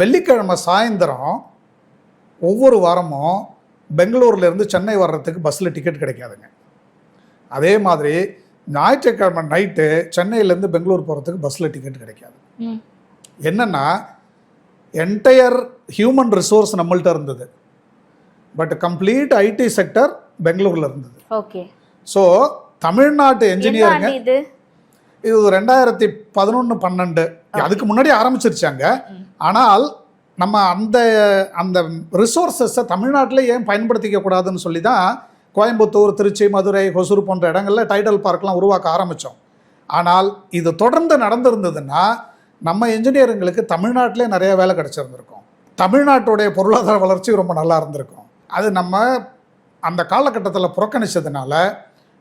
வெள்ளிக்கிழமை சாயந்தரம் ஒவ்வொரு வாரமும் பெங்களூர்லேருந்து சென்னை வர்றதுக்கு பஸ்ஸில் டிக்கெட் கிடைக்காதுங்க. அதே மாதிரி ஞாயிற்றுக்கிழமை நைட்டு சென்னையிலேருந்து பெங்களூர் போகிறதுக்கு பஸ்ஸில் டிக்கெட் கிடைக்காது. என்னென்னா என்டையர் ஹியூமன் ரிசோர்ஸ் நம்மள்ட்ட இருந்தது, பட் கம்ப்ளீட் ஐடி செக்டர் பெங்களூரில் இருந்தது. ஓகே. ஸோ தமிழ்நாட்டு என்ஜினியருங்க, இது 2011-12 அதுக்கு முன்னாடி ஆரம்பிச்சிருச்சாங்க. ஆனால் நம்ம அந்த அந்த ரிசோர்ஸஸை தமிழ்நாட்டில் ஏன் பயன்படுத்திக்க கூடாதுன்னு சொல்லி தான் கோயம்புத்தூர், திருச்சி, மதுரை, ஹொசூர் போன்ற இடங்களில் டைடல் பார்க்லாம் உருவாக்க ஆரம்பித்தோம். ஆனால் இது தொடர்ந்து நடந்திருந்ததுன்னா நம்ம என்ஜினியருங்களுக்கு தமிழ்நாட்டிலே நிறைய வேலை கிடச்சிருந்துருக்கும். தமிழ்நாட்டுடைய பொருளாதார வளர்ச்சி ரொம்ப நல்லா இருந்திருக்கும். அது நம்ம அந்த காலகட்டத்தில் புறக்கணிச்சதுனால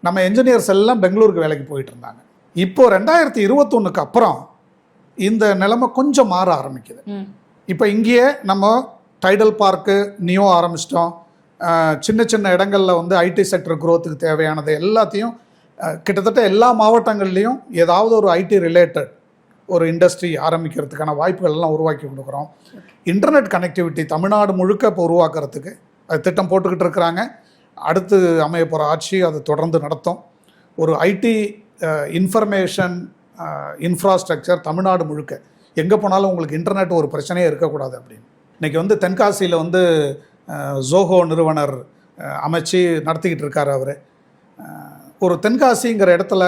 நம்ம என்ஜினியர்ஸ் எல்லாம் பெங்களூருக்கு வேலைக்கு போயிட்டு இருந்தாங்க. இப்போ 2021க்கு அப்புறம் இந்த நிலைமை கொஞ்சம் மாற ஆரம்பிக்குது. இப்போ இங்கேயே நம்ம டைடல் பார்க்கு, நியோ ஆரம்பிச்சிட்டோம். சின்ன சின்ன இடங்களில் வந்து ஐடி செக்டர் க்ரோத்துக்கு தேவையானது எல்லாத்தையும் கிட்டத்தட்ட எல்லா மாவட்டங்கள்லேயும் ஏதாவது ஒரு ஐடி ரிலேட்டட் ஒரு இண்டஸ்ட்ரி ஆரம்பிக்கிறதுக்கான வாய்ப்புகள் எல்லாம் உருவாக்கி கொடுக்குறோம். இன்டர்நெட் கனெக்டிவிட்டி தமிழ்நாடு முழுக்க இப்போ உருவாக்குறதுக்கு அது திட்டம் போட்டுக்கிட்டு இருக்கிறாங்க. அடுத்து அமைய போகிற ஆட்சி அதை தொடர்ந்து நடத்தும். ஒரு ஐடி இன்ஃபர்மேஷன் இன்ஃப்ராஸ்ட்ரக்சர் தமிழ்நாடு முழுக்க எங்கே போனாலும் உங்களுக்கு இன்டர்நெட் ஒரு பிரச்சனையே இருக்கக்கூடாது அப்படின்னு. இன்றைக்கி வந்து தென்காசியில் வந்து ஜோஹோ நிறுவனர் அமைச்சு நடத்திக்கிட்டு இருக்கார். அவர் ஒரு தென்காசிங்கிற இடத்துல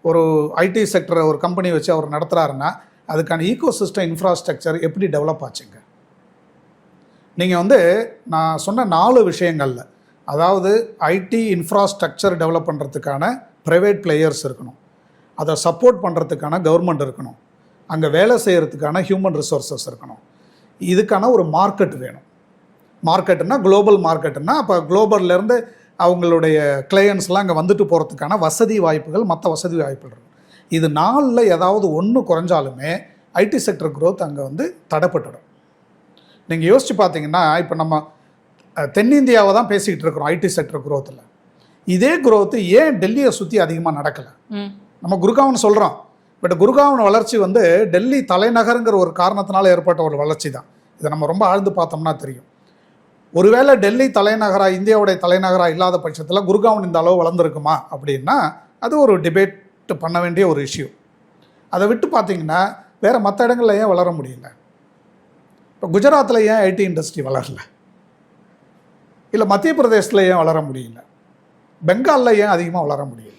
ஒரு ஐடி செக்டரை ஒரு கம்பெனி வச்சு அவர் நடத்துகிறாருன்னா அதுக்கான ஈகோசிஸ்டம் இன்ஃப்ராஸ்ட்ரக்சர் எப்படி டெவலப் ஆச்சுங்க? நீங்கள் வந்து நான் சொன்ன 4 விஷயங்களில், அதாவது ஐடி இன்ஃப்ராஸ்ட்ரக்சர் டெவலப் பண்ணுறதுக்கான ப்ரைவேட் பிளேயர்ஸ் இருக்கணும், அதை சப்போர்ட் பண்ணுறதுக்கான கவர்மெண்ட் இருக்கணும், அங்கே வேலை செய்கிறதுக்கான ஹியூமன் ரிசோர்ஸஸ் இருக்கணும், இதுக்கான ஒரு மார்க்கெட் வேணும். மார்க்கெட்டுன்னா குளோபல் மார்க்கெட்டுன்னா அப்போ குளோபல்லேருந்து அவங்களுடைய கிளையன்ஸ்லாம் அங்கே வந்துட்டு போகிறதுக்கான வசதி வாய்ப்புகள், மற்ற வசதி வாய்ப்புகள் இருக்கும். இது 4ல் ஏதாவது ஒன்று குறைஞ்சாலுமே ஐடி செக்டர் க்ரோத் அங்கே வந்து தடைப்பட்டுடும். நீங்கள் யோசித்து பார்த்தீங்கன்னா இப்போ நம்ம தென்னிந்தியாவை தான் பேசிக்கிட்டு இருக்கிறோம் ஐடி செக்டர் க்ரோத்தில். இதே க்ரோத்து ஏன் டெல்லியை சுற்றி அதிகமாக நடக்கலை? நம்ம குர்காவ்னு சொல்கிறோம், பட் குர்காவன் வளர்ச்சி வந்து டெல்லி தலைநகருங்கிற ஒரு காரணத்தினால ஏற்பட்ட ஒரு வளர்ச்சி தான். இதை நம்ம ரொம்ப ஆழ்ந்து பார்த்தோம்னா தெரியும். ஒருவேளை டெல்லி தலைநகராக, இந்தியாவுடைய தலைநகராக இல்லாத பட்சத்தில் குர்காவன் இந்த அளவு வளர்ந்துருக்குமா அப்படின்னா அது ஒரு டிபேட் பண்ண வேண்டிய ஒரு இஷ்யூ. அதை விட்டு பார்த்தீங்கன்னா வேறு மற்ற இடங்களில் ஏன் வளர முடியல? இப்போ குஜராத்தில் ஏன் ஐடி இண்டஸ்ட்ரி வளரல? இல்லை மத்திய பிரதேசத்தில் ஏன் வளர முடியல? பெங்காலில் ஏன் அதிகமாக வளர முடியல?